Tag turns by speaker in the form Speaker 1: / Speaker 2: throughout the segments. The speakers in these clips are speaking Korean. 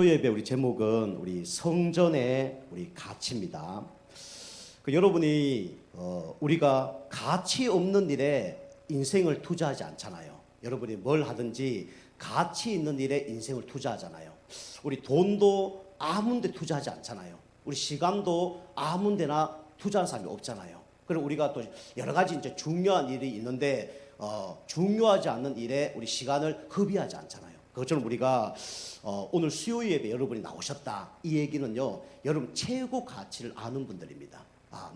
Speaker 1: 예배 우리 제목은 우리 성전의 우리 가치입니다. 여러분이 우리가 가치 없는 일에 인생을 투자하지 않잖아요. 여러분이 뭘 하든지 가치 있는 일에 인생을 투자하잖아요. 우리 돈도 아무 데 투자하지 않잖아요. 우리 시간도 아무 데나 투자하는 사람이 없잖아요. 그리고 우리가 또 여러 가지 이제 중요한 일이 있는데 중요하지 않는 일에 우리 시간을 허비하지 않잖아요. 그것처럼 우리가 오늘 수요 예배 여러분이 나오셨다. 이 얘기는요, 여러분 최고 가치를 아는 분들입니다.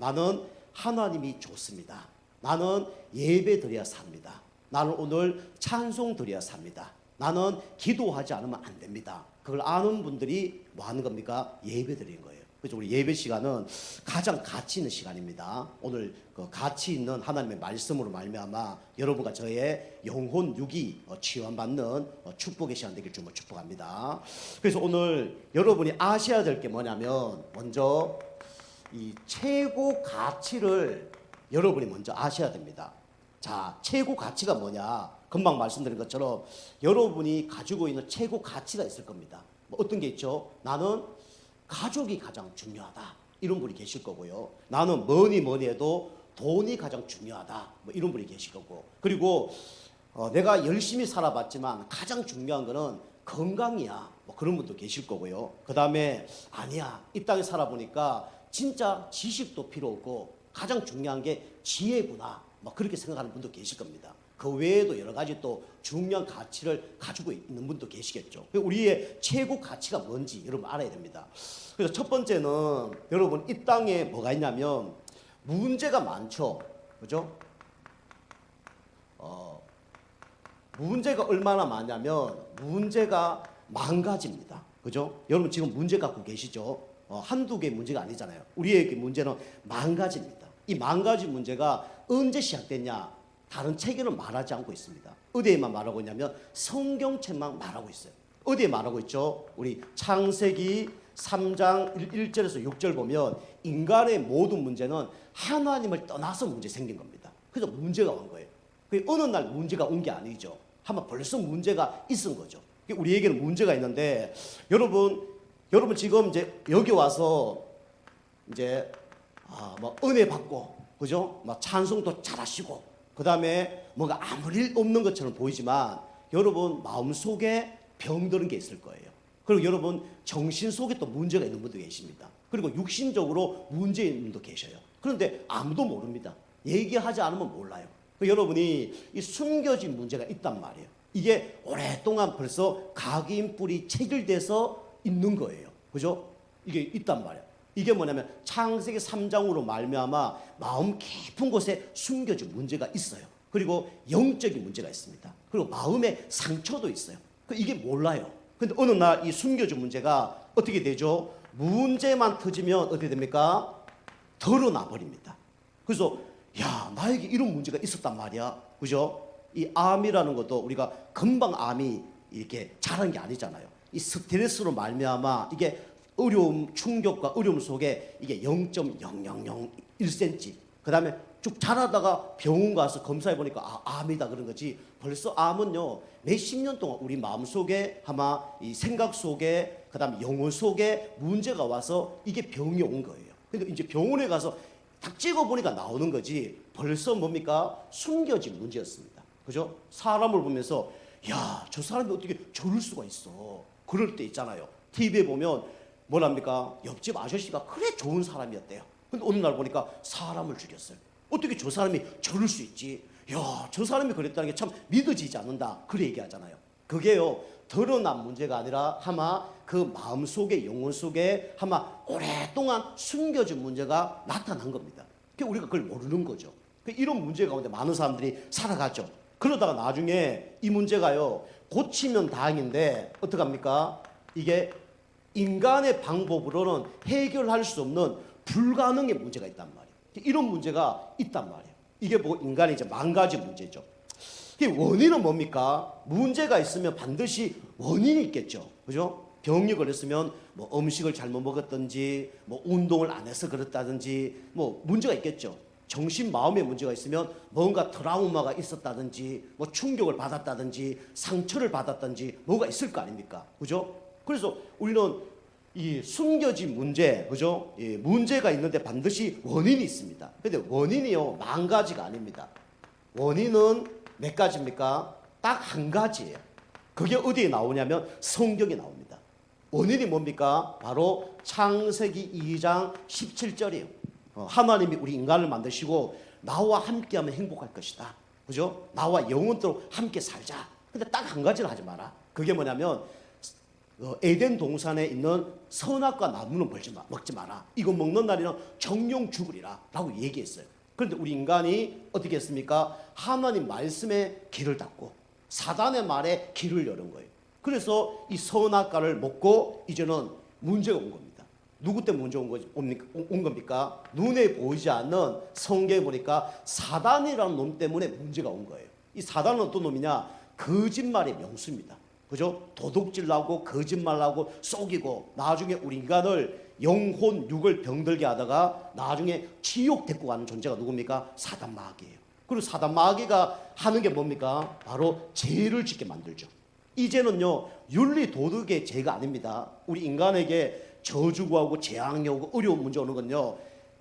Speaker 1: 나는 하나님이 좋습니다. 나는 예배 드려야 삽니다. 나는 오늘 찬송 드려야 삽니다. 나는 기도하지 않으면 안 됩니다. 그걸 아는 분들이 뭐 하는 겁니까? 예배 드리는 거예요. 그래서 우리 예배 시간은 가장 가치 있는 시간입니다. 오늘 그 가치 있는 하나님의 말씀으로 말미암아 여러분과 저의 영혼 육이 치유받는 축복의 시간 되길 주님으로 축복합니다. 그래서 오늘 여러분이 아셔야 될 게 뭐냐면 먼저 이 최고 가치를 여러분이 먼저 아셔야 됩니다. 자, 최고 가치가 뭐냐? 금방 말씀드린 것처럼 여러분이 가지고 있는 최고 가치가 있을 겁니다. 뭐 어떤 게 있죠? 나는 가족이 가장 중요하다. 이런 분이 계실 거고요. 나는 뭐니 해도 돈이 가장 중요하다. 뭐 이런 분이 계실 거고. 그리고 내가 열심히 살아봤지만 가장 중요한 거는 건강이야. 뭐 그런 분도 계실 거고요. 그 다음에 아니야. 이 땅에 살아보니까 진짜 지식도 필요 없고 가장 중요한 게 지혜구나. 뭐 그렇게 생각하는 분도 계실 겁니다. 그 외에도 여러 가지 또 중요한 가치를 가지고 있는 분도 계시겠죠. 우리의 최고 가치가 뭔지 여러분 알아야 됩니다. 그래서 첫 번째는 여러분 이 땅에 뭐가 있냐면 문제가 많죠. 그죠? 문제가 얼마나 많냐면 문제가 만 가지입니다. 그죠? 여러분 지금 문제 갖고 계시죠? 한두 개의 문제가 아니잖아요. 우리에게 문제는 만 가지입니다. 이 만 가지 문제가 언제 시작됐냐? 다른 책에는 말하지 않고 있습니다. 어디에만 말하고 있냐면 성경책만 말하고 있어요. 어디에 말하고 있죠? 우리 창세기 3장 1절에서 6절 보면 인간의 모든 문제는 하나님을 떠나서 문제 생긴 겁니다. 그래서 문제가 온 거예요. 어느 날 문제가 온 게 아니죠. 한번 벌써 문제가 있은 거죠. 우리에게는 문제가 있는데 여러분 지금 이제 여기 와서 이제 뭐 은혜 받고 그죠? 막 찬송도 잘하시고 그 다음에 뭔가 아무 일 없는 것처럼 보이지만 여러분 마음속에 병드는 게 있을 거예요. 그리고 여러분 정신 속에 또 문제가 있는 분도 계십니다. 그리고 육신적으로 문제 있는 분도 계셔요. 그런데 아무도 모릅니다. 얘기하지 않으면 몰라요. 여러분이 이 숨겨진 문제가 있단 말이에요. 이게 오랫동안 벌써 각인 뿌리 체결돼서 있는 거예요. 그죠? 이게 있단 말이에요. 이게 뭐냐면 창세기 3장으로 말미암아 마음 깊은 곳에 숨겨진 문제가 있어요. 그리고 영적인 문제가 있습니다. 그리고 마음의 상처도 있어요. 이게 몰라요. 근데 어느 날 이 숨겨진 문제가 어떻게 되죠? 문제만 터지면 어떻게 됩니까? 드러나 버립니다. 그래서 야, 나에게 이런 문제가 있었단 말이야. 그죠? 이 암이라는 것도 우리가 금방 암이 이렇게 자란 게 아니잖아요. 이 스트레스로 말미암아 이게 어려움, 충격과 어려움 속에 이게 0.0001cm 그 다음에 쭉 자라다가 병원 가서 검사해 보니까 암이다 그런 거지. 벌써 암은요 몇십 년 동안 우리 마음속에 아마 이 생각 속에 그 다음에 영혼 속에 문제가 와서 이게 병이 온 거예요. 그러니까 이제 병원에 가서 딱 찍어보니까 나오는 거지 벌써 뭡니까? 숨겨진 문제였습니다. 그죠? 사람을 보면서 야, 저 사람이 어떻게 저럴 수가 있어. 그럴 때 있잖아요. TV에 보면 뭐랍니까? 옆집 아저씨가 그래 좋은 사람이었대요. 근데 어느 날 보니까 사람을 죽였어요. 어떻게 저 사람이 저럴 수 있지? 야, 저 사람이 그랬다는 게 참 믿어지지 않는다. 그래 얘기하잖아요. 그게요 드러난 문제가 아니라 아마 그 마음 속에 영혼 속에 아마 오랫동안 숨겨진 문제가 나타난 겁니다. 우리가 그걸 모르는 거죠. 이런 문제 가운데 많은 사람들이 살아가죠. 그러다가 나중에 이 문제가요 고치면 다행인데 어떡합니까? 이게 인간의 방법으로는 해결할 수 없는 불가능의 문제가 있단 말이에요. 이런 문제가 있단 말이에요. 이게 뭐 인간의 이제 만 가지 문제죠. 원인은 뭡니까? 문제가 있으면 반드시 원인이 있겠죠. 그죠? 병이 걸렸으면 뭐 음식을 잘못 먹었든지 뭐 운동을 안 해서 그렇다든지 뭐 문제가 있겠죠. 정신 마음에 문제가 있으면 뭔가 트라우마가 있었다든지 뭐 충격을 받았다든지 상처를 받았든지 뭐가 있을 거 아닙니까? 그죠? 그래서 우리는 이 숨겨진 문제, 그죠? 이 문제가 있는데 반드시 원인이 있습니다. 근데 원인이요, 만 가지가 아닙니다. 원인은 몇 가지입니까? 딱 한 가지예요. 그게 어디에 나오냐면 성경에 나옵니다. 원인이 뭡니까? 바로 창세기 2장 17절이에요. 하나님이 우리 인간을 만드시고 나와 함께하면 행복할 것이다. 그죠? 나와 영원토록 함께 살자. 근데 딱 한 가지를 하지 마라. 그게 뭐냐면 에덴 동산에 있는 선악과 나무는 먹지 마라. 이거 먹는 날에는 정령 죽으리라 라고 얘기했어요. 그런데 우리 인간이 어떻게 했습니까? 하나님 말씀에 귀를 닫고 사단의 말에 귀를 여는 거예요. 그래서 이 선악과를 먹고 이제는 문제가 온 겁니다. 누구 때문에 문제 온 겁니까? 눈에 보이지 않는 성경에 보니까 사단이라는 놈 때문에 문제가 온 거예요. 이 사단은 어떤 놈이냐? 거짓말의 명수입니다. 그죠? 도둑질하고 거짓말하고 속이고 나중에 우리 인간을 영혼 육을 병들게 하다가 나중에 지옥 데리고 가는 존재가 누굽니까? 사단 마귀예요. 그리고 사단 마귀가 하는 게 뭡니까? 바로 죄를 짓게 만들죠. 이제는요, 윤리 도덕의 죄가 아닙니다. 우리 인간에게 저주구하고 재앙이 오고 어려운 문제 오는 건요,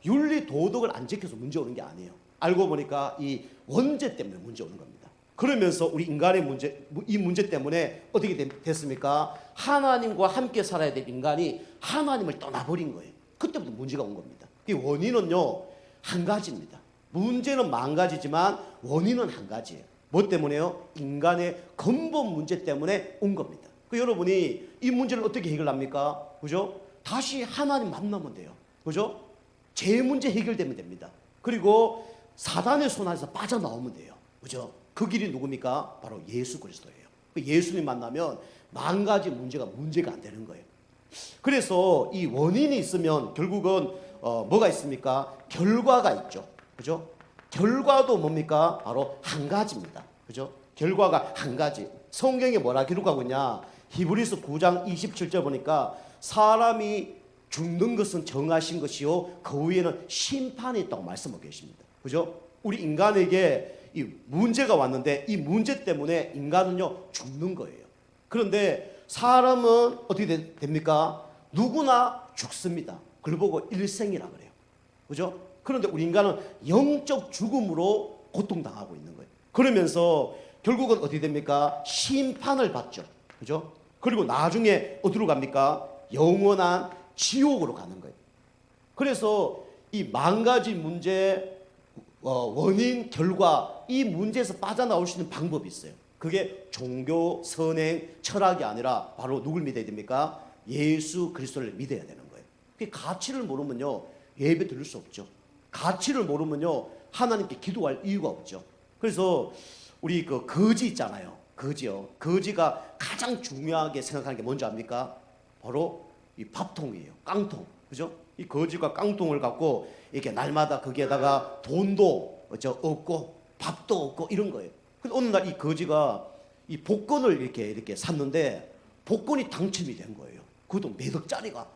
Speaker 1: 윤리 도덕을 안 지켜서 문제 오는 게 아니에요. 알고 보니까 이 원죄 때문에 문제 오는 겁니다. 그러면서 우리 인간의 문제, 이 문제 때문에 어떻게 됐습니까? 하나님과 함께 살아야 될 인간이 하나님을 떠나버린 거예요. 그때부터 문제가 온 겁니다. 그 원인은요, 한 가지입니다. 문제는 만 가지지만 원인은 한 가지예요. 뭐 때문에요? 인간의 근본 문제 때문에 온 겁니다. 여러분이 이 문제를 어떻게 해결합니까? 그죠? 다시 하나님 만나면 돼요. 그죠? 죄 문제 해결되면 됩니다. 그리고 사단의 손 안에서 빠져나오면 돼요. 그죠? 그 길이 누굽니까? 바로 예수 그리스도예요. 예수님 만나면 만 가지 문제가 안 되는 거예요. 그래서 이 원인이 있으면 결국은 뭐가 있습니까? 결과가 있죠. 그죠? 결과도 뭡니까? 바로 한 가지입니다. 그죠? 결과가 한 가지. 성경에 뭐라 기록하고 있냐? 히브리서 9장 27절 보니까 사람이 죽는 것은 정하신 것이요 그 위에는 심판이 있다고 말씀하고 계십니다. 그죠? 우리 인간에게 이 문제가 왔는데 이 문제 때문에 인간은요 죽는 거예요. 그런데 사람은 어떻게 됩니까? 누구나 죽습니다. 그걸 보고 일생이라 그래요. 그죠? 그런데 우리 인간은 영적 죽음으로 고통당하고 있는 거예요. 그러면서 결국은 어떻게 됩니까? 심판을 받죠. 그죠? 그리고 나중에 어디로 갑니까? 영원한 지옥으로 가는 거예요. 그래서 이 만 가지 문제, 원인, 결과, 이 문제에서 빠져나올 수 있는 방법이 있어요. 그게 종교, 선행, 철학이 아니라 바로 누굴 믿어야 됩니까? 예수 그리스도를 믿어야 되는 거예요. 그 가치를 모르면요 예배 드릴 수 없죠. 가치를 모르면요 하나님께 기도할 이유가 없죠. 그래서 우리 그 거지 있잖아요. 거지요. 거지가 가장 중요하게 생각하는 게 뭔지 압니까? 바로 이 밥통이에요. 깡통. 그죠? 이 거지가 깡통을 갖고 이렇게 날마다 거기에다가 돈도 없고 밥도 없고 이런 거예요. 근데 어느 날 이 거지가 이 복권을 이렇게 샀는데 복권이 당첨이 된 거예요. 그것도 몇 억짜리가.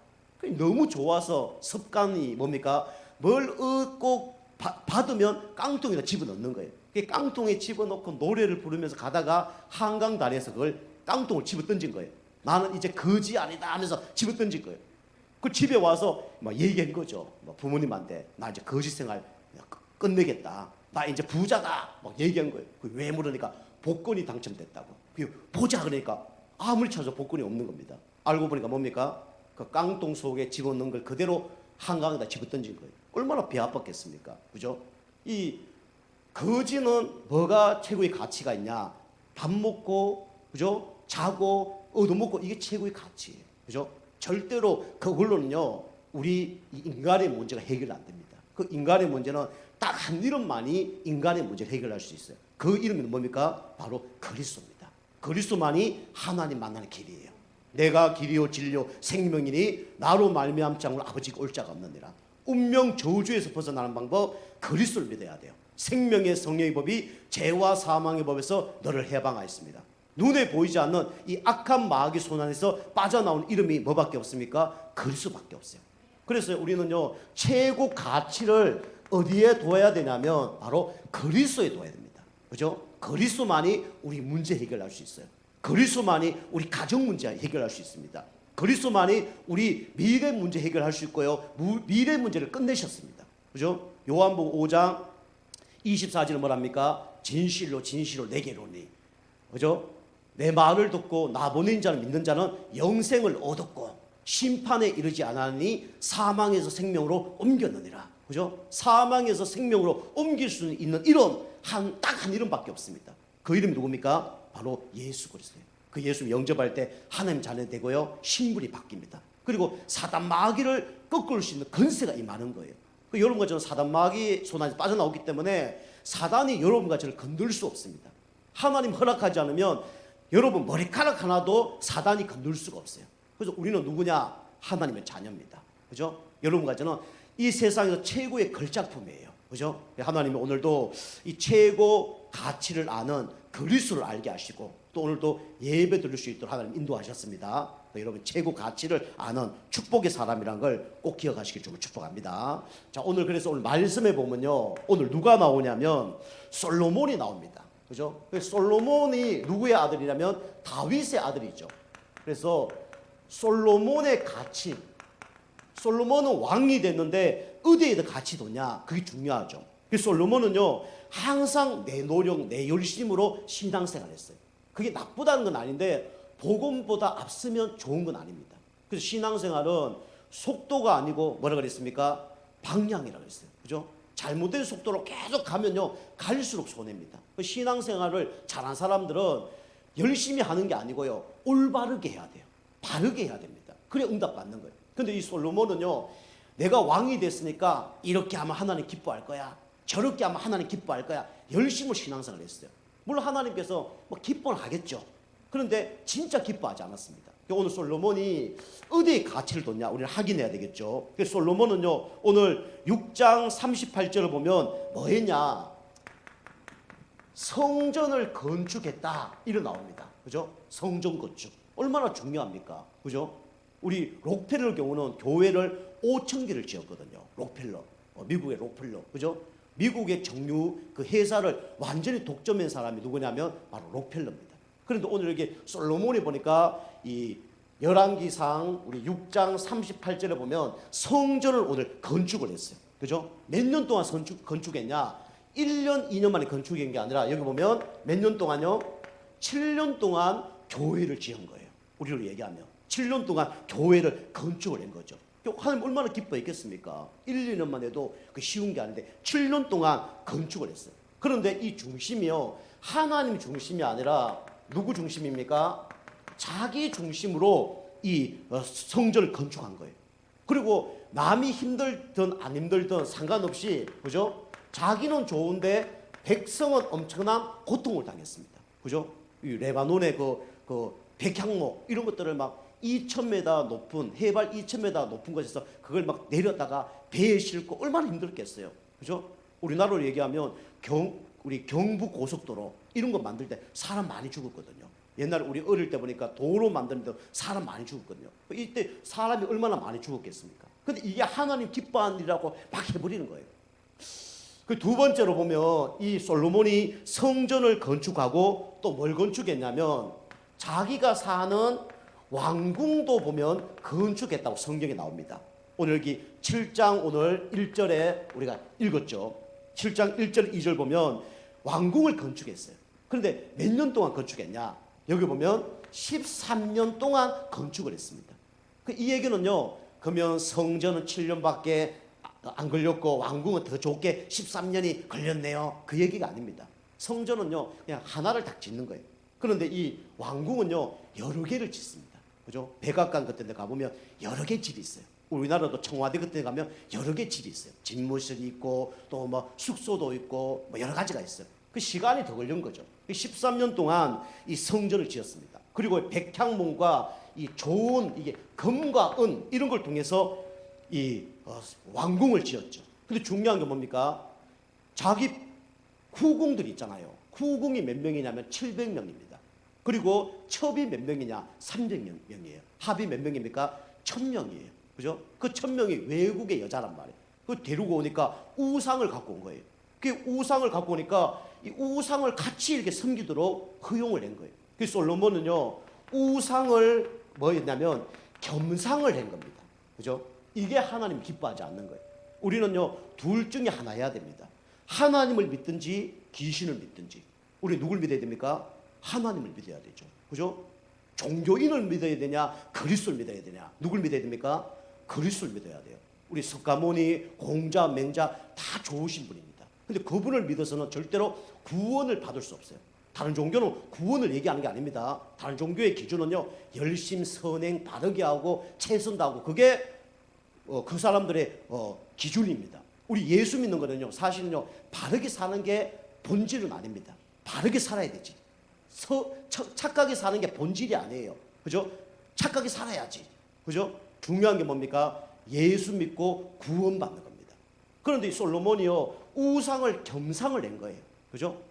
Speaker 1: 너무 좋아서 습관이 뭡니까? 뭘 얻고 받으면 깡통에다 집어넣는 거예요. 깡통에 집어넣고 노래를 부르면서 가다가 한강 다리에서 그걸 깡통을 집어 던진 거예요. 나는 이제 거지 아니다 하면서 집어 던진 거예요. 그 집에 와서 막 얘기한 거죠. 부모님한테 나 이제 거지 생활 끝내겠다. 나 이제 부자다. 막 얘기한 거예요. 왜 물으니까 복권이 당첨됐다고. 보자 그러니까 아무리 찾아도 복권이 없는 겁니다. 알고 보니까 뭡니까? 그 깡통 속에 집어넣은 걸 그대로 한강에다 집어 던진 거예요. 얼마나 배 아팠겠습니까? 그죠? 이 거지는 뭐가 최고의 가치가 있냐? 밥 먹고, 그죠? 자고, 얻어먹고 이게 최고의 가치예요. 그죠? 절대로 그걸로는요, 우리 인간의 문제가 해결 안 됩니다. 그 인간의 문제는 딱 한 이름만이 인간의 문제를 해결할 수 있어요. 그 이름이 뭡니까? 바로 그리스도입니다. 그리스도만이 하나님 만나는 길이에요. 내가 길이요 진리요 생명이니 나로 말미암지 않고 아버지가 올 자가 없느니라. 운명 저주에서 벗어나는 방법 그리스도를 믿어야 돼요. 생명의 성령의 법이 죄와 사망의 법에서 너를 해방하였습니다. 눈에 보이지 않는 이 악한 마귀 손 안에서 빠져나온 이름이 뭐밖에 없습니까? 그리스도밖에 없어요. 그래서 우리는요 최고 가치를 어디에 둬야 되냐면 바로 그리스도에 둬야 됩니다. 그죠? 그리스도만이 우리 문제 해결할 수 있어요. 그리스도만이 우리 가정 문제 해결할 수 있습니다. 그리스도만이 우리 미래 문제 해결할 수 있고요. 미래 문제를 끝내셨습니다. 그죠? 요한복음 5장 24절은 뭐랍니까? 진실로 진실로 내게 이르노니. 그죠? 내 말을 듣고 나 보낸 자를 믿는 자는 영생을 얻었고 심판에 이르지 않았니 사망에서 생명으로 옮겼느니라. 그죠? 사망에서 생명으로 옮길 수 있는 이름 딱 한 이름밖에 없습니다. 그 이름이 누굽니까? 바로 예수 그리스도예요. 그 예수 영접할 때 하나님 자녀 되고요. 신분이 바뀝니다. 그리고 사단 마귀를 꺾을 수 있는 권세가 임하는 거예요. 그 여러분과 저는 사단 마귀 손 안에서 빠져나오기 때문에 사단이 여러분과 저를 건들 수 없습니다. 하나님 허락하지 않으면 여러분 머리카락 하나도 사단이 건들 수가 없어요. 그래서 우리는 누구냐? 하나님의 자녀입니다. 그죠? 여러분과 저는 이 세상에서 최고의 걸작품이에요. 그죠? 하나님이 오늘도 이 최고 가치를 아는 그리스도를 알게 하시고 또 오늘도 예배 드릴 수 있도록 하나님 인도하셨습니다. 여러분 최고 가치를 아는 축복의 사람이란 걸 꼭 기억하시길 좀 축복합니다. 자, 오늘 그래서 오늘 말씀에 보면요. 오늘 누가 나오냐면 솔로몬이 나옵니다. 그죠? 솔로몬이 누구의 아들이냐면 다윗의 아들이죠. 그래서 솔로몬의 가치, 솔로몬은 왕이 됐는데 어디에다 가치 뒀냐? 그게 중요하죠. 그래서 솔로몬은요 항상 내 노력, 내 열심으로 신앙생활을 했어요. 그게 나쁘다는 건 아닌데 복음보다 앞서면 좋은 건 아닙니다. 그래서 신앙생활은 속도가 아니고 뭐라 그랬습니까? 방향이라고 했어요. 그죠? 잘못된 속도로 계속 가면요 갈수록 손해입니다. 신앙생활을 잘한 사람들은 열심히 하는 게 아니고요 올바르게 해야 돼요. 바르게 해야 됩니다. 그래 응답 받는 거예요. 근데 이 솔로몬은요 내가 왕이 됐으니까 이렇게 하면 하나님 기뻐할 거야, 저렇게 하면 하나님 기뻐할 거야, 열심히 신앙생활을 했어요. 물론 하나님께서 뭐 기뻐는 하겠죠. 그런데 진짜 기뻐하지 않았습니다. 오늘 솔로몬이 어디에 가치를 뒀냐 우리는 확인해야 되겠죠. 그래서 솔로몬은요 오늘 6장 38절을 보면 뭐 했냐? 성전을 건축했다 이렇게 나옵니다. 그죠? 성전 건축 얼마나 중요합니까? 그죠? 우리 록펠러 경우는 교회를 5,000개를 지었거든요. 록펠러, 미국의 록펠러, 그죠? 미국의 정유 그 회사를 완전히 독점한 사람이 누구냐면 바로 록펠러입니다. 그런데 오늘 여기 솔로몬이 보니까 이 열왕기상 우리 6장 38절에 보면 성전을 오늘 건축을 했어요. 그죠? 몇 년 동안 건축했냐? 1년, 2년 만에 건축한 게 아니라 여기 보면 몇 년 동안요? 7년 동안 교회를 지은 거예요. 우리로 얘기하면 7년 동안 교회를 건축을 한 거죠. 하나님 얼마나 기뻐했겠습니까? 1, 2년만 해도 그 쉬운 게 아닌데 7년 동안 건축을 했어요. 그런데 이 중심이요 하나님 중심이 아니라 누구 중심입니까? 자기 중심으로 이 성전을 건축한 거예요. 그리고 남이 힘들든 안 힘들든 상관없이 그죠? 자기는 좋은데 백성은 엄청난 고통을 당했습니다. 그죠? 이 레바논의 그 백향목 이런 것들을 막 2,000m 높은 해발 2,000m 높은 곳에서 그걸 막 내렸다가 배에 싣고 얼마나 힘들겠어요. 그죠? 우리나라로 얘기하면 우리 경부 고속도로 이런 거 만들 때 사람 많이 죽었거든요. 옛날에 우리 어릴 때 보니까 도로 만드는데 사람 많이 죽었거든요. 이때 사람이 얼마나 많이 죽었겠습니까? 근데 이게 하나님 기뻐하는 일이라고 막 해버리는 거예요. 그 두 번째로 보면 이 솔로몬이 성전을 건축하고 또 뭘 건축했냐면 자기가 사는 왕궁도 보면 건축했다고 성경에 나옵니다. 오늘 여기 7장 오늘 1절에 우리가 읽었죠. 7장 1절 2절 보면 왕궁을 건축했어요. 그런데 몇 년 동안 건축했냐? 여기 보면 13년 동안 건축을 했습니다. 이 얘기는요. 그러면 성전은 7년밖에 안 걸렸고 왕궁은 더 좋게 13년이 걸렸네요. 그 얘기가 아닙니다. 성전은요. 그냥 하나를 딱 짓는 거예요. 그런데 이 왕궁은요. 여러 개를 짓습니다. 그죠? 백악관 같은 데 가보면 여러 개 질이 있어요. 우리나라도 청와대 같은 데 가면 여러 개 질이 있어요. 집무실이 있고 또 뭐 숙소도 있고 뭐 여러 가지가 있어요. 그 시간이 더 걸린 거죠. 13년 동안 이 성전을 지었습니다. 그리고 백향문과 이 좋은 이게 금과 은 이런 걸 통해서 이 왕궁을 지었죠. 근데 중요한 게 뭡니까? 자기 후궁들이 있잖아요. 후궁이 몇 명이냐면 700명입니다. 그리고 첩이 몇 명이냐? 300명이에요. 합이 몇 명입니까? 1000명이에요. 그죠? 그 1000명이 외국의 여자란 말이에요. 그 데리고 오니까 우상을 갖고 온 거예요. 그 우상을 갖고 오니까 이 우상을 같이 이렇게 섬기도록 허용을 한 거예요. 그 솔로몬은요, 우상을 뭐였냐면 겸상을 한 겁니다. 그죠? 이게 하나님 기뻐하지 않는 거예요. 우리는요, 둘 중에 하나 해야 됩니다. 하나님을 믿든지 귀신을 믿든지. 우리 누굴 믿어야 됩니까? 하나님을 믿어야 되죠. 그죠? 종교인을 믿어야 되냐, 그리스도를 믿어야 되냐. 누굴 믿어야 됩니까? 그리스도를 믿어야 돼요. 우리 석가모니, 공자, 맹자 다 좋으신 분입니다. 근데 그분을 믿어서는 절대로 구원을 받을 수 없어요. 다른 종교는 구원을 얘기하는 게 아닙니다. 다른 종교의 기준은요, 열심, 선행, 바르게 하고 최선도 하고, 그게 그 사람들의 기준입니다. 우리 예수 믿는 거는요, 사실은요, 바르게 사는 게 본질은 아닙니다. 바르게 살아야 되지. 착하게 사는 게 본질이 아니에요. 그죠? 착하게 살아야지. 그죠? 중요한 게 뭡니까? 예수 믿고 구원받는 겁니다. 그런데 이 솔로몬이요, 우상을 겸상을 낸 거예요. 그죠?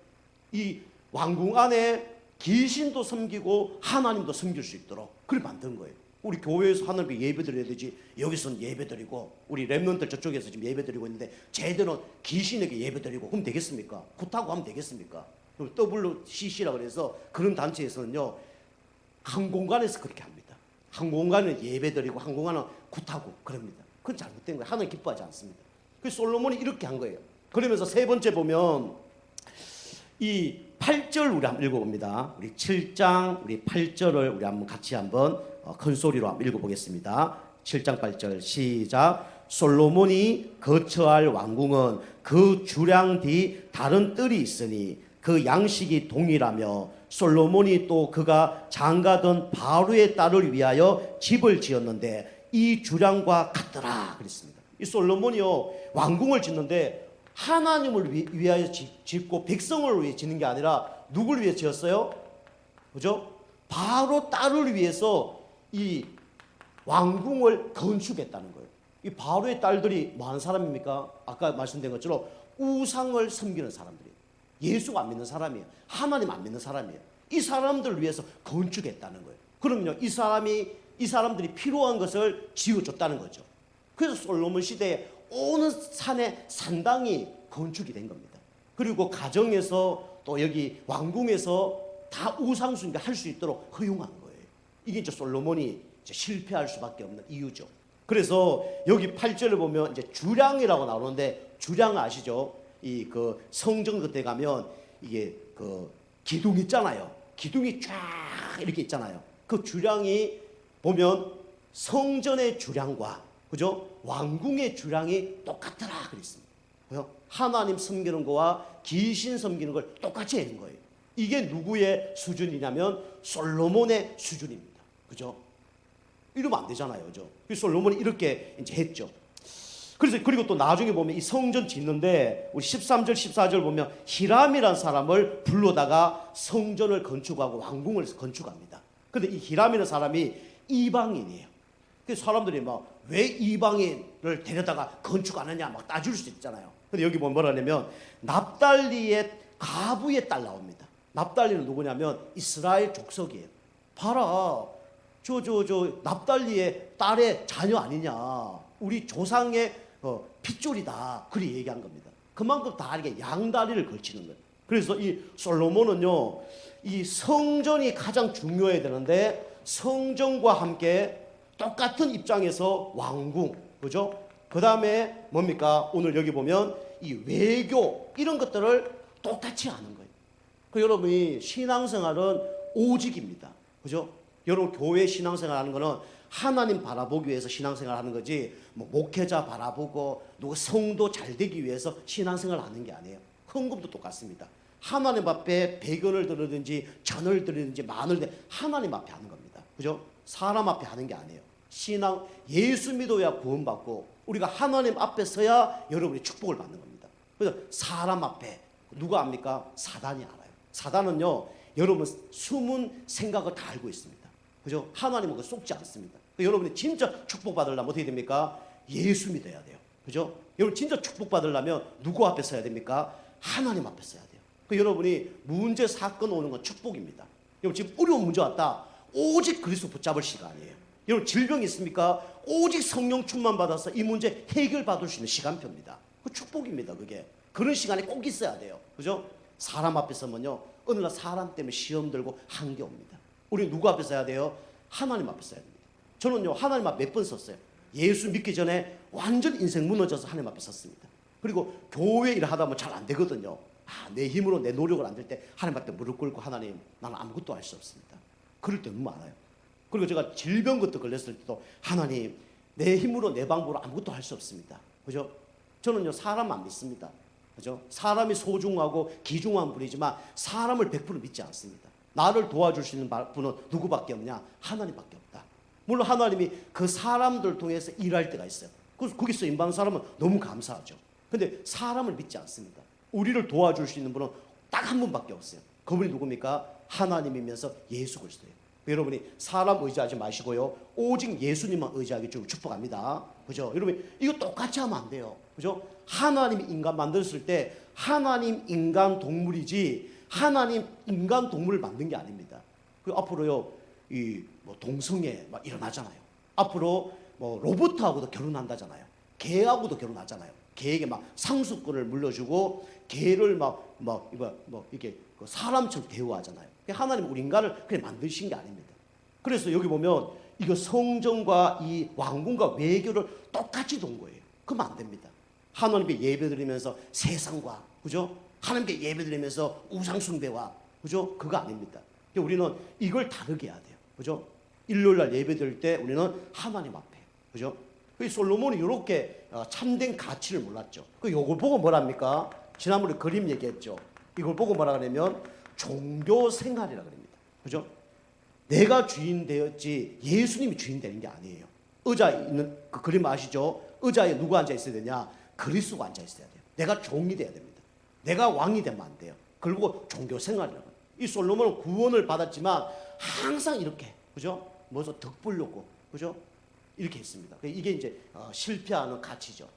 Speaker 1: 이 왕궁 안에 귀신도 섬기고 하나님도 섬길 수 있도록 그걸 만든 거예요. 우리 교회에서 하나님께 예배 드려야 되지, 여기서는 예배 드리고, 우리 랩런들 저쪽에서 지금 예배 드리고 있는데 쟤들은 귀신에게 예배 드리고 그럼 되겠습니까? 굿하고 하면 되겠습니까? WCC라 그래서 그런 단체에서는요, 한 공간에서 그렇게 합니다. 한 공간은 예배 드리고 한 공간은 굿하고 그럽니다. 그건 잘못된 거예요. 하나님 기뻐하지 않습니다. 그래서 솔로몬이 이렇게 한 거예요. 그러면서 세 번째 보면 이 8절 우리 한번 읽어봅니다. 우리 7장 우리 8절을 우리 한번 같이 한번 큰 소리로 한번 읽어보겠습니다. 7장 8절 시작. 솔로몬이 거처할 왕궁은 그 주량 뒤 다른 뜰이 있으니 그 양식이 동일하며 솔로몬이 또 그가 장가던 바로의 딸을 위하여 집을 지었는데 이 주량과 같더라 그랬습니다. 이 솔로몬이요, 왕궁을 짓는데 하나님을 위하여 짓고 백성을 위해 짓는 게 아니라 누굴 위해 지었어요? 그죠? 바로 딸을 위해서 이 왕궁을 건축했다는 거예요. 이 바로의 딸들이 뭐 하는 사람입니까? 아까 말씀드린 것처럼 우상을 섬기는 사람들이에요. 예수가 안 믿는 사람이에요. 하나님 안 믿는 사람이에요. 이 사람들을 위해서 건축했다는 거예요. 그러면요, 이 사람들이 필요한 것을 지어줬다는 거죠. 그래서 솔로몬 시대에 온 산에 산당이 건축이 된 겁니다. 그리고 가정에서 또 여기 왕궁에서 다 우상숭배 할 수 있도록 허용한 거예요. 이게 이제 솔로몬이 이제 실패할 수밖에 없는 이유죠. 그래서 여기 8절을 보면 이제 주량이라고 나오는데, 주량 아시죠? 이 그 성전 그때 가면 이게 그 기둥 있잖아요. 기둥이 쫙 이렇게 있잖아요. 그 주량이 보면 성전의 주량과 그죠? 왕궁의 주량이 똑같더라 그랬습니다. 하나님 섬기는 거와 귀신 섬기는 걸 똑같이 하는 거예요. 이게 누구의 수준이냐면 솔로몬의 수준입니다. 그죠? 이러면 안 되잖아요. 그죠? 솔로몬이 이렇게 이제 했죠. 그래서 그리고 또 나중에 보면 이 성전 짓는데 우리 13절 14절 보면 히람이라는 사람을 불러다가 성전을 건축하고 왕궁을 건축합니다. 근데 이 히람이라는 사람이 이방인이에요. 그래서 사람들이 막 왜 이방인을 데려다가 건축 안 하냐 막 따질 수 있잖아요. 근데 여기 보면 뭐라냐면 납달리의 가부의 딸 나옵니다. 납달리는 누구냐면 이스라엘 족속이에요. 봐라, 저 납달리의 딸의 자녀 아니냐, 우리 조상의 핏줄이다, 그리 얘기한 겁니다. 그만큼 다 이렇게 양다리를 걸치는 거예요. 그래서 이 솔로몬은요, 이 성전이 가장 중요해야 되는데 성전과 함께 똑같은 입장에서 왕궁, 그죠? 그 다음에 뭡니까? 오늘 여기 보면 이 외교 이런 것들을 똑같이 하는 거예요. 그 여러분이 신앙생활은 오직입니다. 그죠? 여러분 교회 신앙생활 하는 거는 하나님 바라보기 위해서 신앙생활 하는 거지, 뭐 목회자 바라보고 누구 성도 잘 되기 위해서 신앙생활 하는 게 아니에요. 헌금도 똑같습니다. 하나님 앞에 100원을 드리든지 1000원을 드리든지 10,000원을 하나님 앞에 하는 겁니다. 그죠? 사람 앞에 하는 게 아니에요. 신앙, 예수 믿어야 구원받고 우리가 하나님 앞에 서야 여러분이 축복을 받는 겁니다. 그래서 사람 앞에 누가 압니까? 사단이 알아요. 사단은요, 여러분 숨은 생각을 다 알고 있습니다. 그죠? 하나님은 그거 속지 않습니다. 여러분이 진짜 축복받으려면 어떻게 됩니까? 예수 믿어야 돼요. 그죠? 여러분 진짜 축복받으려면 누구 앞에 서야 됩니까? 하나님 앞에 서야 돼요. 여러분이 문제 사건 오는 건 축복입니다. 여러분 지금 어려운 문제 왔다, 오직 그리스도 붙잡을 시간이에요. 여러분 질병이 있습니까? 오직 성령 충만 받아서 이 문제 해결받을 수 있는 시간표입니다. 그 축복입니다. 그게 그런 시간이 꼭 있어야 돼요. 그죠? 사람 앞에 서면요, 어느 날 사람 때문에 시험 들고 한계 옵니다. 우리 누구 앞에 서야 돼요? 하나님 앞에 서야 됩니다. 저는요, 하나님 앞 몇 번 섰어요. 예수 믿기 전에 완전 인생 무너져서 하나님 앞에 섰습니다. 그리고 교회 일 하다 보면 잘 안 되거든요. 내 힘으로 내 노력을 안 될 때 하나님 앞에 무릎 꿇고 하나님, 나는 아무것도 할 수 없습니다. 그럴 때 너무 많아요. 그리고 제가 질병 것도 걸렸을 때도 하나님, 내 힘으로 내 방법으로 아무것도 할 수 없습니다. 그죠? 저는요, 사람 안 믿습니다. 그죠? 사람이 소중하고 귀중한 분이지만 사람을 100% 믿지 않습니다. 나를 도와줄 수 있는 분은 누구밖에 없냐? 하나님밖에 없다. 물론 하나님이 그 사람들 통해서 일할 때가 있어요. 그래서 거기서 임받는 사람은 너무 감사하죠. 근데 사람을 믿지 않습니다. 우리를 도와줄 수 있는 분은 딱 한 분밖에 없어요. 그분이 누굽니까? 하나님이면서 예수 그리스도예요. 여러분이 사람 의지하지 마시고요, 오직 예수님만 의지하기 좀 축복합니다. 그죠? 여러분, 이거 똑같이 하면 안 돼요. 그죠? 하나님이 인간 만들었을 때 하나님 인간 동물이지 하나님 인간 동물을 만든 게 아닙니다. 그 앞으로요, 뭐 동성애 막 일어나잖아요. 앞으로 뭐 로봇하고도 결혼한다잖아요. 개하고도 결혼하잖아요. 개에게 막 상속권을 물려주고 개를 이렇게 사람처럼 대우하잖아요. 하나님 우리 인간을 그냥 만드신 게 아닙니다. 그래서 여기 보면 이거 성전과 이 왕궁과 외교를 똑같이 둔 거예요. 그러면 안 됩니다. 하나님께 예배드리면서 세상과, 그죠? 하나님께 예배드리면서 우상숭배와, 그죠? 그거 아닙니다. 우리는 이걸 다르게 해야 돼요. 그죠? 일요일날 예배드릴 때 우리는 하나님 앞에, 그죠? 솔로몬이 이렇게 참된 가치를 몰랐죠. 요걸 보고 뭐랍니까? 지난번에 그림 얘기했죠. 이걸 보고 뭐라 그러면 종교 생활이라 그럽니다. 그죠? 내가 주인 되었지 예수님이 주인 되는 게 아니에요. 의자 있는 그 그림 아시죠? 의자에 누구 앉아 있어야 되냐? 그리스도가 앉아 있어야 돼요. 내가 종이 돼야 됩니다. 내가 왕이 되면 안 돼요. 그리고 종교 생활이라고. 이 솔로몬은 구원을 받았지만 항상 이렇게, 그죠? 뭐서 덕 보려고, 그죠? 이렇게 했습니다. 이게 이제 실패하는 가치죠.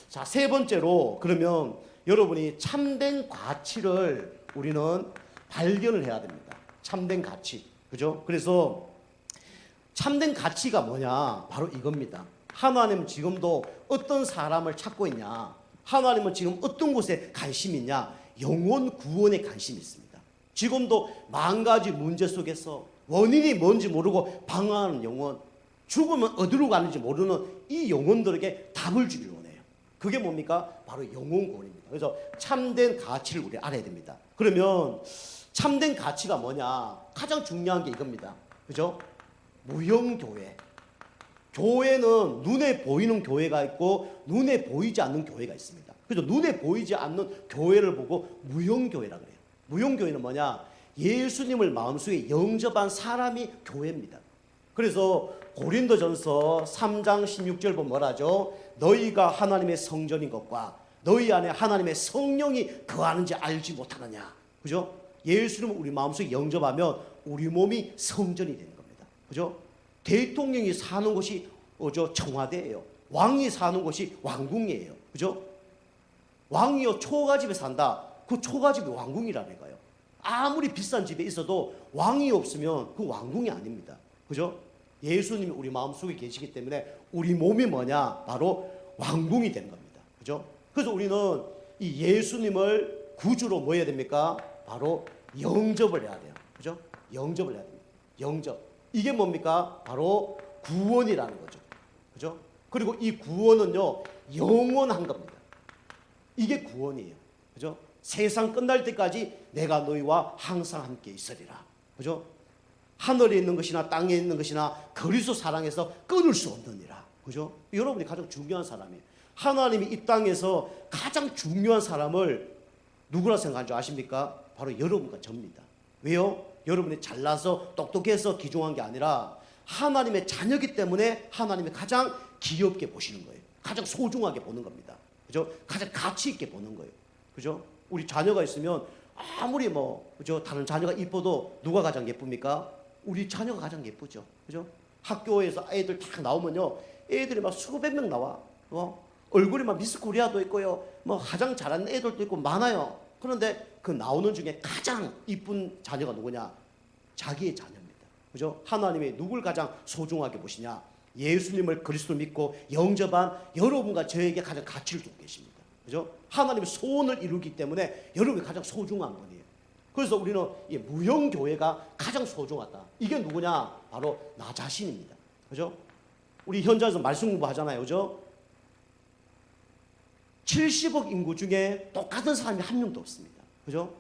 Speaker 1: 자, 세 번째로, 그러면 여러분이 참된 가치를 우리는 발견을 해야 됩니다. 참된 가치, 그죠? 그래서 참된 가치가 뭐냐? 바로 이겁니다. 하나님은 지금도 어떤 사람을 찾고 있냐? 하나님은 지금 어떤 곳에 관심이 있냐? 영혼 구원에 관심이 있습니다. 지금도 만 가지 문제 속에서 원인이 뭔지 모르고 방황하는 영혼, 죽으면 어디로 가는지 모르는 이 영혼들에게 답을 주기를 원해요. 그게 뭡니까? 바로 영혼 구원입니다. 그래서 참된 가치를 우리 알아야 됩니다. 그러면 참된 가치가 뭐냐? 가장 중요한 게 이겁니다. 그죠? 무형교회. 교회는 눈에 보이는 교회가 있고 눈에 보이지 않는 교회가 있습니다. 그래서 눈에 보이지 않는 교회를 보고 무형교회라고 그래요. 무형교회는 뭐냐? 예수님을 마음속에 영접한 사람이 교회입니다. 그래서 고린도전서 3장 16절 보면 뭐라죠? 너희가 하나님의 성전인 것과 너희 안에 하나님의 성령이 거하는지 알지 못하느냐. 그죠? 예수님을 우리 마음속에 영접하면 우리 몸이 성전이 되는 겁니다. 그죠? 대통령이 사는 곳이 청와대예요. 왕이 사는 곳이 왕궁이에요. 그죠? 왕이요 초가집에 산다. 그 초가집이 왕궁이라는 거예요. 아무리 비싼 집에 있어도 왕이 없으면 그 왕궁이 아닙니다. 그죠? 예수님이 우리 마음속에 계시기 때문에 우리 몸이 뭐냐? 바로 왕궁이 되는 겁니다. 그죠? 그래서 우리는 이 예수님을 구주로 뭐 해야 됩니까? 바로 영접을 해야 돼요. 그죠? 영접을 해야 됩니다. 영접. 이게 뭡니까? 바로 구원이라는 거죠. 그죠? 그리고 이 구원은요, 영원한 겁니다. 이게 구원이에요. 그죠? 세상 끝날 때까지 내가 너희와 항상 함께 있으리라. 그죠? 하늘에 있는 것이나 땅에 있는 것이나 그리스도 사랑해서 끊을 수 없느니라. 그죠? 여러분이 가장 중요한 사람이에요. 하나님이 이 땅에서 가장 중요한 사람을 누구라 생각하는 줄 아십니까? 바로 여러분과 저입니다. 왜요? 여러분이 잘나서 똑똑해서 귀중한 게 아니라 하나님의 자녀이기 때문에 하나님이 가장 귀엽게 보시는 거예요. 가장 소중하게 보는 겁니다. 그죠? 가장 가치 있게 보는 거예요. 그죠? 우리 자녀가 있으면 아무리 그죠? 다른 자녀가 이뻐도 누가 가장 예쁩니까? 우리 자녀가 가장 예쁘죠. 그죠? 학교에서 애들 딱 나오면요, 애들이 막 수백 명 나와. 얼굴이 막 미스 코리아도 있고요, 가장 잘하는 애들도 있고 많아요. 그런데 그 나오는 중에 가장 이쁜 자녀가 누구냐? 자기의 자녀입니다. 그죠? 하나님이 누굴 가장 소중하게 보시냐? 예수님을 그리스도 믿고 영접한 여러분과 저에게 가장 가치를 두고 계십니다. 그죠? 하나님의 소원을 이루기 때문에 여러분이 가장 소중한 분이에요. 그래서 우리는 이 무형교회가 가장 소중하다. 이게 누구냐? 바로 나 자신입니다. 그죠? 우리 현장에서 말씀 공부하잖아요. 그죠? 70억 인구 중에 똑같은 사람이 한 명도 없습니다. 그죠?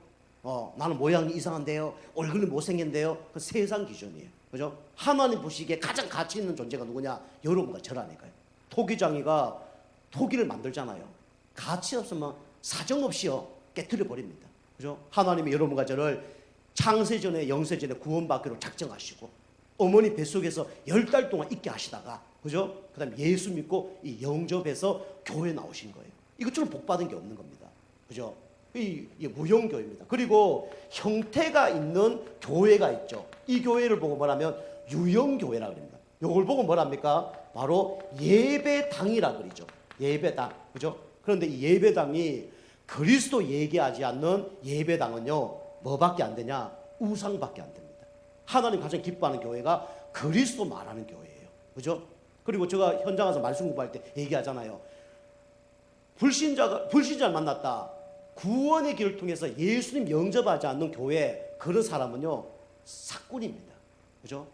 Speaker 1: 나는 모양이 이상한데요. 얼굴이 못생긴데요. 그 세상 기준이에요. 그죠? 하나님 보시기에 가장 가치 있는 존재가 누구냐? 여러분과 저라니까요. 토기장이가 토기를 만들잖아요. 가치 없으면 사정없이요 깨트려 버립니다. 그죠? 하나님이 여러분과 저를 창세전에 영세전에 구원받기로 작정하시고 어머니 뱃속에서 10달 동안 있게 하시다가, 그죠? 그 다음에 예수 믿고 이 영접해서 교회 나오신 거예요. 이것처럼 복 받은 게 없는 겁니다. 그죠? 이 무형교회입니다. 그리고 형태가 있는 교회가 있죠. 이 교회를 보고 뭐라면 유형교회라고 합니다. 이걸 보고 뭐랍니까? 바로 예배당이라 그러죠. 예배당. 그죠? 그런데 이 예배당이 그리스도 얘기하지 않는 예배당은요, 뭐밖에 안 되냐? 우상밖에 안 됩니다. 하나님 가장 기뻐하는 교회가 그리스도 말하는 교회예요. 그죠? 그리고 제가 현장 가서 말씀 공부할 때 얘기하잖아요. 불신자를 만났다. 구원의 길을 통해서 예수님 영접하지 않는 교회, 그런 사람은요, 사꾼입니다. 그죠?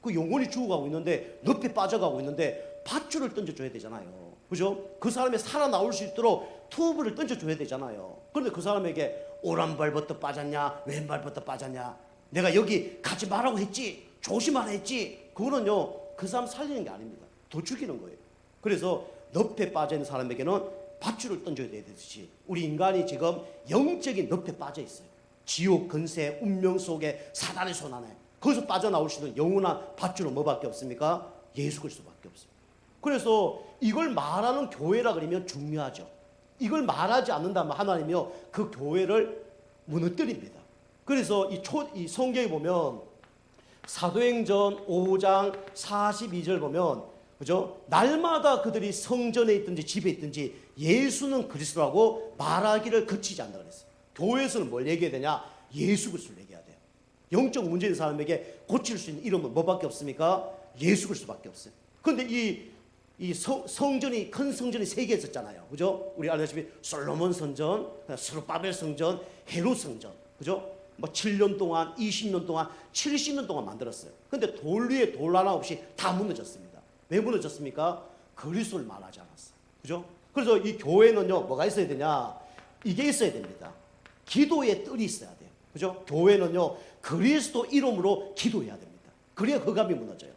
Speaker 1: 그 영혼이 죽어가고 있는데, 늪에 빠져가고 있는데, 밧줄을 던져줘야 되잖아요. 그죠? 그 사람이 살아나올 수 있도록 튜브를 던져줘야 되잖아요. 그런데 그 사람에게 오른발부터 빠졌냐, 왼발부터 빠졌냐, 내가 여기 가지 말라고 했지, 조심하라 했지, 그거는요, 그 사람 살리는 게 아닙니다. 더 죽이는 거예요. 그래서 늪에 빠져 있는 사람에게는 밧줄을 던져야 되듯이 우리 인간이 지금 영적인 늪에 빠져 있어요. 지옥, 근세, 운명 속에 사단의 손 안에, 거기서 빠져나올 수 있는 영원한 밧줄은 뭐밖에 없습니까? 예수 그리스도밖에 없습니다. 그래서 이걸 말하는 교회라 그러면 중요하죠. 이걸 말하지 않는다면 하나님이요, 그 교회를 무너뜨립니다. 그래서 이 성경에 보면 사도행전 5장 42절 보면, 그죠? 날마다 그들이 성전에 있든지 집에 있든지 예수는 그리스도라고 말하기를 그치지 않는다 그랬어요. 교회에서는 뭘 얘기해야 되냐? 예수 그리스도를 얘기해야 돼요. 영적 문제 있는 사람에게 고칠 수 있는 이름은 뭐밖에 없습니까? 예수 그리스도밖에 없어요. 그런데 성전이, 큰 성전이 3개 있었잖아요. 그죠? 우리 알다시피 솔로몬 성전, 스룹바벨 성전, 헤롯 성전. 그죠? 7년 동안, 20년 동안, 70년 동안 만들었어요. 근데 돌 위에 돌 하나 없이 다 무너졌습니다. 왜 무너졌습니까? 그리스도를 말하지 않았어요. 그죠? 그래서 이 교회는요, 뭐가 있어야 되냐? 이게 있어야 됩니다. 기도의 뜰이 있어야 돼요. 그죠? 교회는요, 그리스도 이름으로 기도해야 됩니다. 그래야 흑암이 무너져요.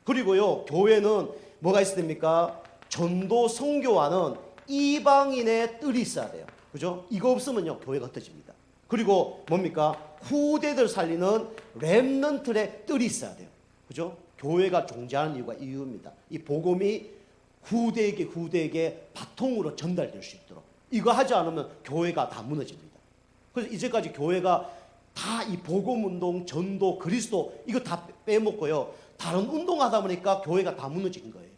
Speaker 1: 그리고요, 교회는 뭐가 있어야 됩니까? 전도 선교하는 이방인의 뜰이 있어야 돼요. 그죠? 이거 없으면요, 교회가 흩어집니다. 그리고 뭡니까? 후대들 살리는 렘넌트의 뜰이 있어야 돼요. 그죠? 교회가 존재하는 이유입니다. 이 복음이 후대에게 바통으로 전달될 수 있도록. 이거 하지 않으면 교회가 다 무너집니다. 그래서 이제까지 교회가 다 이 복음운동, 전도, 그리스도 이거 다 빼먹고요, 다른 운동하다 보니까 교회가 다 무너진 거예요.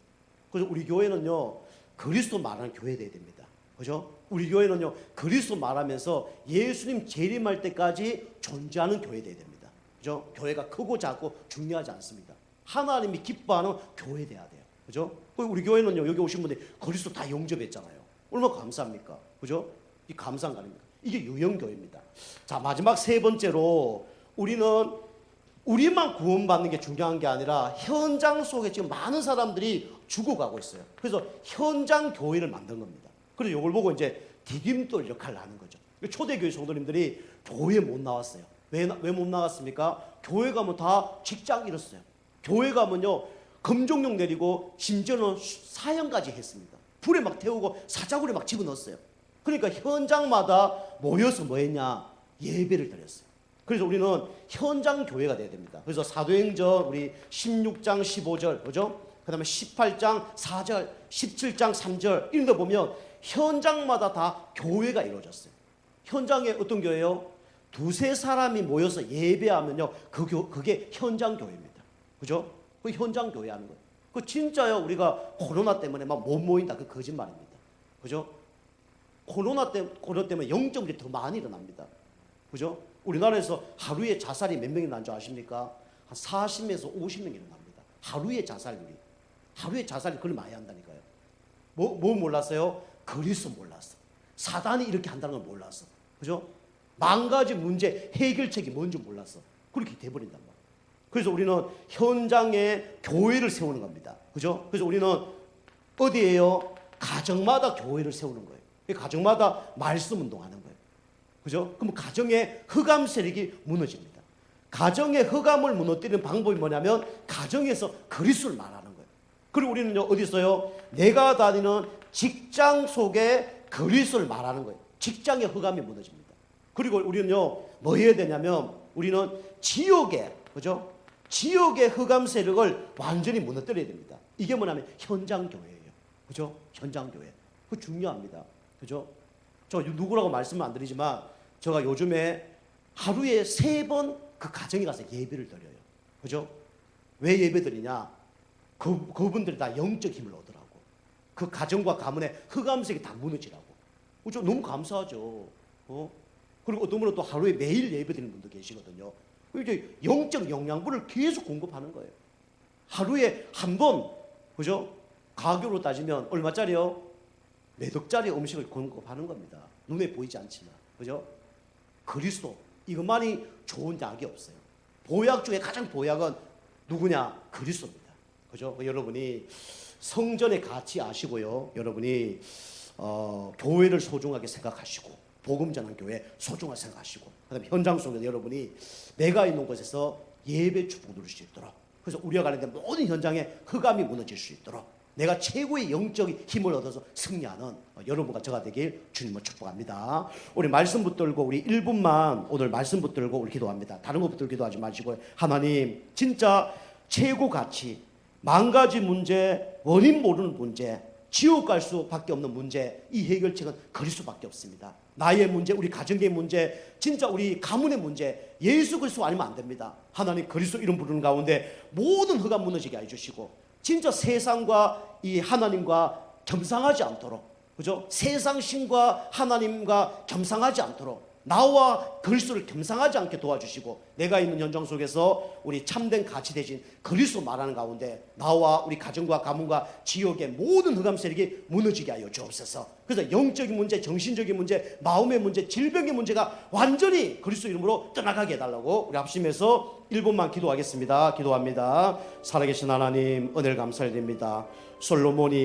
Speaker 1: 그래서 우리 교회는요, 그리스도 말하는 교회 돼야 됩니다. 그죠? 우리 교회는요, 그리스도 말하면서 예수님 재림할 때까지 존재하는 교회 돼야 됩니다. 그죠? 교회가 크고 작고 중요하지 않습니다. 하나님이 기뻐하는 교회 돼야 돼요. 그죠? 우리 교회는요, 여기 오신 분들이 그리스도 다 영접했잖아요. 얼마나 감사합니까? 그죠? 이 감사한 거 아닙니까? 이게 유형교회입니다. 자, 마지막 3번째로 우리는 우리만 구원받는 게 중요한 게 아니라 현장 속에 지금 많은 사람들이 죽어가고 있어요. 그래서 현장 교회를 만든 겁니다. 그래서 이걸 보고 이제 디딤돌 역할을 하는 거죠. 초대교회 성도님들이 교회에 못 나왔어요. 왜 못 나갔습니까? 교회 가면 다 직장 잃었어요. 교회 가면요, 금종령 내리고 심지어는 사형까지 했습니다. 불에 막 태우고 사자굴에 막 집어넣었어요. 그러니까 현장마다 모여서 뭐 했냐? 예배를 드렸어요. 그래서 우리는 현장 교회가 돼야 됩니다. 그래서 사도행전 우리 16장 15절, 그죠? 그 다음에 18장 4절, 17장 3절 이런 데 보면 현장마다 다 교회가 이루어졌어요. 현장에 어떤 교회요? 2-3사람이 모여서 예배하면요, 그게 현장 교회입니다. 그죠? 그 현장 교회 하는 거예요. 그 진짜요, 우리가 코로나 때문에 막 못 모인다. 그 거짓말입니다. 그죠? 코로나 때문에 영적으로 더 많이 일어납니다. 그죠? 우리나라에서 하루에 자살이 몇 명이 난 줄 아십니까? 한 40에서 50명이 일어납니다. 하루에 자살률이. 하루에 자살이 그걸 많이 한다니까요. 뭐 몰랐어요? 그리스도 몰랐어. 사단이 이렇게 한다는 걸 몰랐어. 그죠? 10,000가지 문제 해결책이 뭔지 몰랐어. 그렇게 돼버린단 말이에요. 그래서 우리는 현장에 교회를 세우는 겁니다. 그죠? 그래서 우리는 어디에요? 가정마다 교회를 세우는 거예요. 가정마다 말씀 운동하는 거예요. 그죠? 그럼 가정의 흑암 세력이 무너집니다. 가정의 흑암을 무너뜨리는 방법이 뭐냐면 가정에서 그리스도를 말하는 거예요. 그리고 우리는 어디 있어요? 내가 다니는 직장 속에 그리스도를 말하는 거예요. 직장의 흑암이 무너집니다. 그리고 우리는요, 뭐 해야 되냐면 우리는 지역의, 그죠? 지역의 흑암 세력을 완전히 무너뜨려야 됩니다. 이게 뭐냐면 현장 교회예요. 그죠? 현장 교회. 그거 중요합니다. 그죠? 저 누구라고 말씀은 안 드리지만 제가 요즘에 하루에 3번 그 가정에 가서 예배를 드려요. 그죠? 왜 예배 드리냐? 그분들이 다 영적 힘을 얻으라고. 그 가정과 가문의 흑암색이 다 무너지라고. 그죠? 너무 감사하죠. 그리고 어떤 분은 또 하루에 매일 예배 드리는 분도 계시거든요. 이제 영적 영양분을 계속 공급하는 거예요. 하루에 한 번, 그죠? 가격으로 따지면 얼마짜리요? 몇 억짜리 음식을 공급하는 겁니다. 눈에 보이지 않지만, 그죠? 그리스도, 이것만이 좋은 약이 없어요. 보약 중에 가장 보약은 누구냐? 그리스도입니다. 그죠? 여러분이 성전의 가치 아시고요. 여러분이 교회를 소중하게 생각하시고 복음 전하는 교회 소중하게 생각하시고 그다음에 현장 속에서 여러분이 내가 있는 곳에서 예배 축복 누릴 수 있도록 그래서 우리가 가는데 모든 현장에 흑암이 무너질 수 있도록 내가 최고의 영적 힘을 얻어서 승리하는 여러분과 저가 되길 주님을 축복합니다. 우리 말씀 붙들고 우리 1분만 오늘 말씀 붙들고 우리 기도합니다. 다른 거 붙들고 기도하지 마시고 하나님 진짜 최고 가치 10,000가지 문제 원인 모르는 문제 지옥 갈 수밖에 없는 문제 이 해결책은 그리스도밖에 없습니다. 나의 문제 우리 가정의 문제 진짜 우리 가문의 문제 예수 그리스도 아니면 안 됩니다. 하나님 그리스도 이름 부르는 가운데 모든 흑암 무너지게 해주시고 진짜 세상과 이 하나님과 겸상하지 않도록 그죠? 세상 신과 하나님과 겸상하지 않도록 나와 그리스도를 겸상하지 않게 도와주시고 내가 있는 현장 속에서 우리 참된 가치 대신 그리스도 말하는 가운데 나와 우리 가정과 가문과 지역의 모든 흑암 세력이 무너지게 하여 주옵소서. 그래서 영적인 문제, 정신적인 문제, 마음의 문제, 질병의 문제가 완전히 그리스도 이름으로 떠나가게 해달라고 우리 합심해서 1분만 기도하겠습니다. 기도합니다. 살아계신 하나님 은혜를 감사드립니다. 솔로몬이